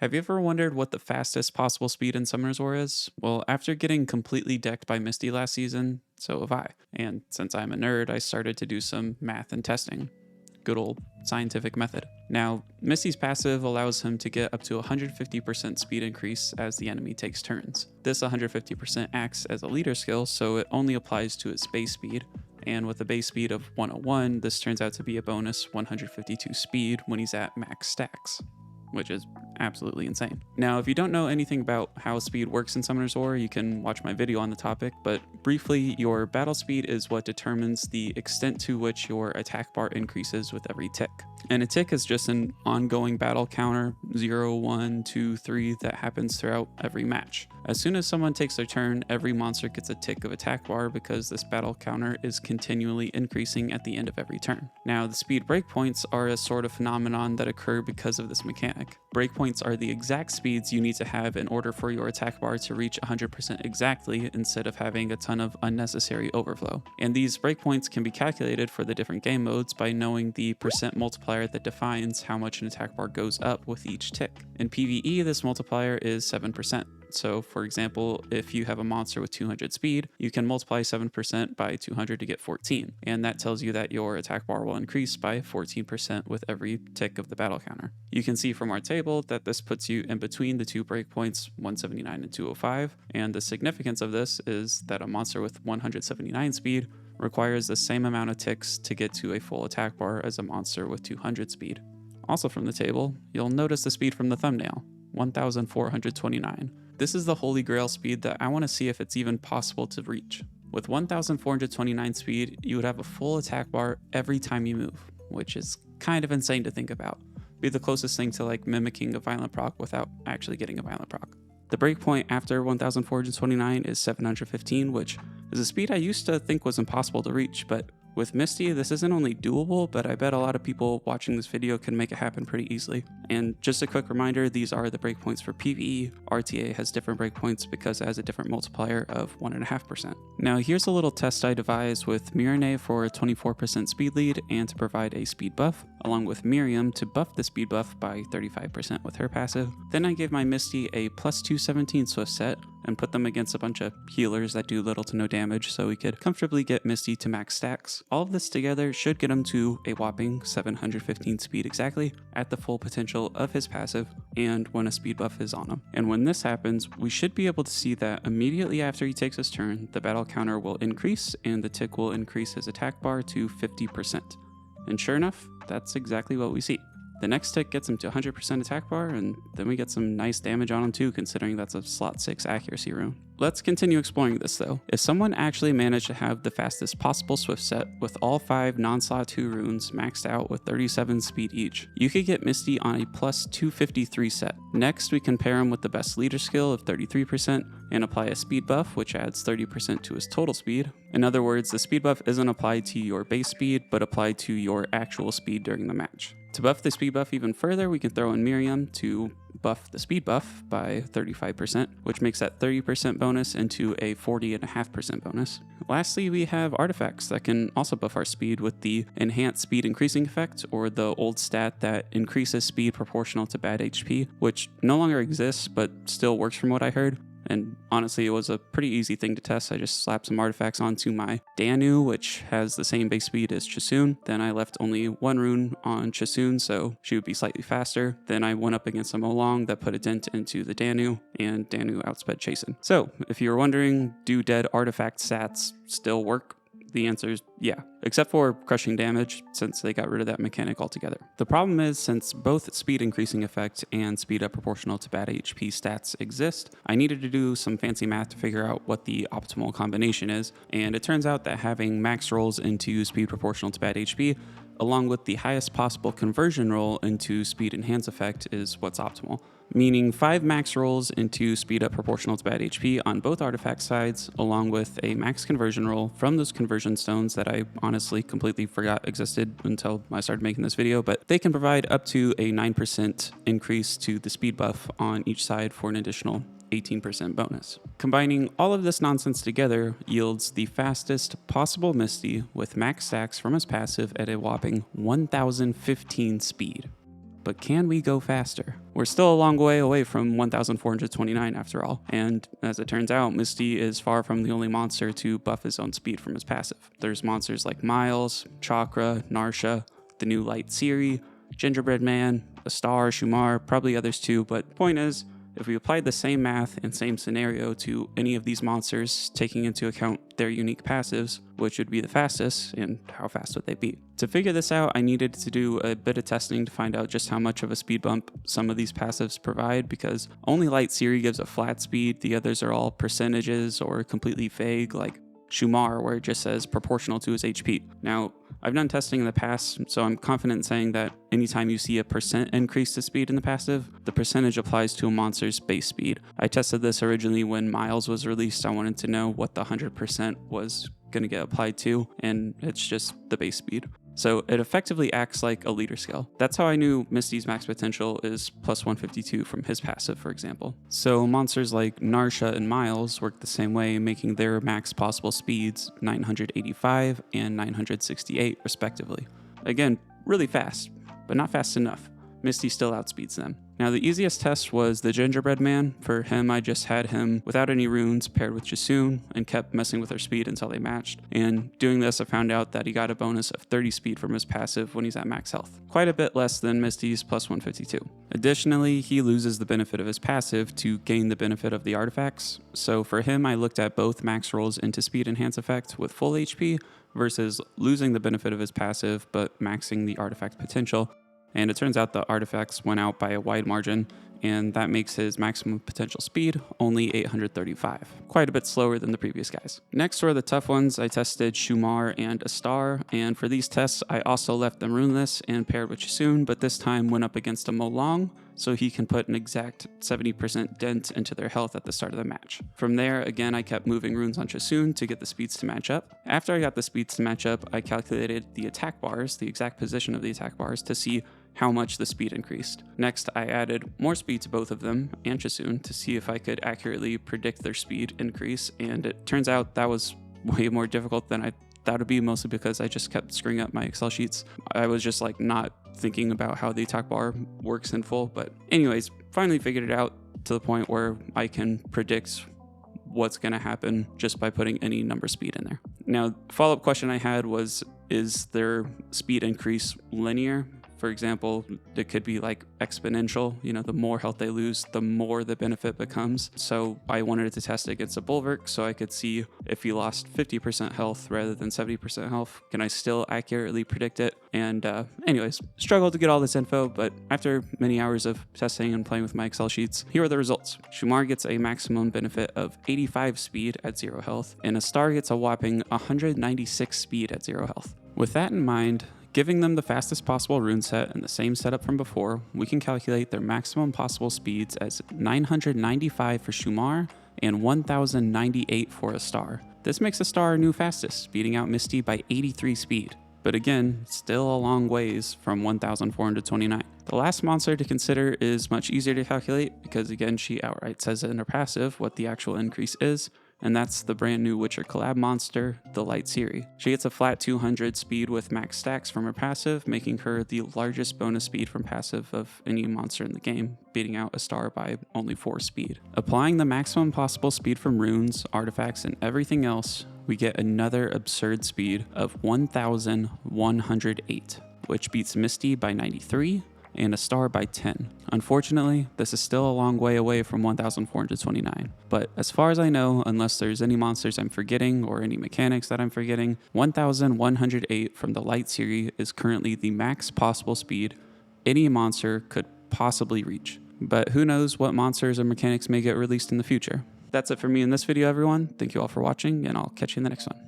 Have you ever wondered what the fastest possible speed in Summoner's War is? Well, after getting completely decked by Misty last season, so have I. And since I'm a nerd, I started to do some math and testing. Good old scientific method. Now, Misty's passive allows him to get up to 150% speed increase as the enemy takes turns. This 150% acts as a leader skill, so it only applies to its base speed. And with a base speed of 101, this turns out to be a bonus 152 speed when he's at max stacks, which is absolutely insane. Now, if you don't know anything about how speed works in Summoner's War, you can watch my video on the topic, but briefly, your battle speed is what determines the extent to which your attack bar increases with every tick. And a tick is just an ongoing battle counter, 0, 1, 2, 3, that happens throughout every match. As soon as someone takes their turn, every monster gets a tick of attack bar because this battle counter is continually increasing at the end of every turn. Now, the speed breakpoints are a sort of phenomenon that occur because of this mechanic. Breakpoints are the exact speeds you need to have in order for your attack bar to reach 100% exactly instead of having a ton of unnecessary overflow. And these breakpoints can be calculated for the different game modes by knowing the percent multiplier that defines how much an attack bar goes up with each tick. In PvE, this multiplier is 7%. So for example, if you have a monster with 200 speed, you can multiply 7% by 200 to get 14. And that tells you that your attack bar will increase by 14% with every tick of the battle counter. You can see from our table that this puts you in between the two breakpoints 179 and 205. And the significance of this is that a monster with 179 speed requires the same amount of ticks to get to a full attack bar as a monster with 200 speed. Also from the table, you'll notice the speed from the thumbnail, 1429. This is the holy grail speed that I want to see if it's even possible to reach. With 1429 speed, you would have a full attack bar every time you move, which is kind of insane to think about. Be the closest thing to like mimicking a violent proc without actually getting a violent proc. The breakpoint after 1429 is 715, which is a speed I used to think was impossible to reach, but with Misty, this isn't only doable, but I bet a lot of people watching this video can make it happen pretty easily. And just a quick reminder, these are the breakpoints for PvE. RTA has different breakpoints because it has a different multiplier of 1.5%. Now here's a little test I devised with Mirene for a 24% speed lead and to provide a speed buff, along with Miriam to buff the speed buff by 35% with her passive. Then I gave my Misty a plus 217 Swift set and put them against a bunch of healers that do little to no damage so we could comfortably get Misty to max stacks. All of this together should get him to a whopping 715 speed exactly at the full potential of his passive and when a speed buff is on him. And when this happens, we should be able to see that immediately after he takes his turn, the battle counter will increase and the tick will increase his attack bar to 50%. And sure enough, that's exactly what we see. The next tick gets him to 100% attack bar, and then we get some nice damage on him too, considering that's a slot 6 accuracy rune. Let's continue exploring this though. If someone actually managed to have the fastest possible Swift set with all 5 non-slot 2 runes maxed out with 37 speed each, you could get Misty on a plus 253 set. Next, we can pair him with the best leader skill of 33% and apply a speed buff, which adds 30% to his total speed. In other words, the speed buff isn't applied to your base speed, but applied to your actual speed during the match. To buff the speed buff even further, we can throw in Miriam to buff the speed buff by 35%, which makes that 30% bonus into a 40.5% bonus. Lastly, we have artifacts that can also buff our speed with the enhanced speed increasing effect, or the old stat that increases speed proportional to bad HP, which no longer exists but still works from what I heard. And honestly, it was a pretty easy thing to test. I just slapped some artifacts onto my Danu, which has the same base speed as Chasun. Then I left only 1 rune on Chasun, so she would be slightly faster. Then I went up against a Molong that put a dent into the Danu, and Danu outsped Chasen. So, if you were wondering, do dead artifact stats still work? The answer is yeah, except for crushing damage, since they got rid of that mechanic altogether. The problem is, since both speed increasing effect and speed up proportional to bad HP stats exist, I needed to do some fancy math to figure out what the optimal combination is, and it turns out that having max rolls into speed proportional to bad HP, along with the highest possible conversion roll into speed enhance effect, is what's optimal. Meaning 5 max rolls into speed up proportional to bad HP on both artifact sides, along with a max conversion roll from those conversion stones that I honestly completely forgot existed until I started making this video, but they can provide up to a 9% increase to the speed buff on each side for an additional 18% bonus. Combining all of this nonsense together yields the fastest possible Misty with max stacks from his passive at a whopping 1015 speed. But can we go faster? We're still a long way away from 1,429 after all, and as it turns out, Misty is far from the only monster to buff his own speed from his passive. There's monsters like Miles, Chakra, Narsha, the new Light Siri, Gingerbread Man, a Star, Shumar, probably others too, but point is, if we applied the same math and same scenario to any of these monsters, taking into account their unique passives, which would be the fastest, and how fast would they be? To figure this out, I needed to do a bit of testing to find out just how much of a speed bump some of these passives provide, because only Light Siri gives a flat speed, the others are all percentages or completely vague, like Shumar, where it just says proportional to his HP. Now, I've done testing in the past, so I'm confident in saying that anytime you see a percent increase to speed in the passive, the percentage applies to a monster's base speed. I tested this originally when Miles was released. I wanted to know what the 100% was going to get applied to, and it's just the base speed. So it effectively acts like a leader skill. That's how I knew Misty's max potential is plus 152 from his passive, for example. So monsters like Narsha and Miles work the same way, making their max possible speeds 985 and 968 respectively. Again, really fast, but not fast enough. Misty still outspeeds them. Now, the easiest test was the Gingerbread Man. For him, I just had him without any runes paired with Jasoon and kept messing with her speed until they matched. And doing this, I found out that he got a bonus of 30 speed from his passive when he's at max health. Quite a bit less than Misty's plus 152. Additionally, he loses the benefit of his passive to gain the benefit of the artifacts. So for him, I looked at both max rolls into speed enhance effect with full HP versus losing the benefit of his passive but maxing the artifact potential. And it turns out the artifacts went out by a wide margin, and that makes his maximum potential speed only 835, quite a bit slower than the previous guys. Next were the tough ones. I tested Shumar and a Star, and for these tests, I also left them runeless and paired with Jasoon, but this time went up against a Molong, so he can put an exact 70% dent into their health at the start of the match. From there, again, I kept moving runes on Jasoon to get the speeds to match up. After I got the speeds to match up, I calculated the attack bars, the exact position of the attack bars, to see how much the speed increased. Next, I added more speed to both of them and Jasoon to see if I could accurately predict their speed increase, and it turns out that was way more difficult than I thought it'd be, mostly because I just kept screwing up my Excel sheets. I was just like not thinking about how the attack bar works in full, but anyways, finally figured it out to the point where I can predict what's going to happen just by putting any number speed in there. Now, follow-up question I had was, is their speed increase linear? For example, it could be like exponential, the more health they lose, the more the benefit becomes. So I wanted to test it against a Bulwark so I could see if he lost 50% health rather than 70% health, can I still accurately predict it? And anyways, struggled to get all this info, but after many hours of testing and playing with my Excel sheets, here are the results. Shumar gets a maximum benefit of 85 speed at 0 health, and a Star gets a whopping 196 speed at 0 health. With that in mind, giving them the fastest possible rune set and the same setup from before, we can calculate their maximum possible speeds as 995 for Shumar and 1098 for a Star. This makes a Star our new fastest, beating out Misty by 83 speed. But again, still a long ways from 1429. The last monster to consider is much easier to calculate because again, she outright says in her passive what the actual increase is, and that's the brand new Witcher collab monster, the Light Siri. She gets a flat 200 speed with max stacks from her passive, making her the largest bonus speed from passive of any monster in the game, beating out a Star by only 4 speed. Applying the maximum possible speed from runes, artifacts, and everything else, we get another absurd speed of 1108, which beats Misty by 93, and a Star by 10. Unfortunately, this is still a long way away from 1429, but as far as I know, unless there's any monsters I'm forgetting or any mechanics that I'm forgetting, 1108 from the Light Siri is currently the max possible speed any monster could possibly reach. But who knows what monsters or mechanics may get released in the future. That's it for me in this video, everyone. Thank you all for watching, and I'll catch you in the next one.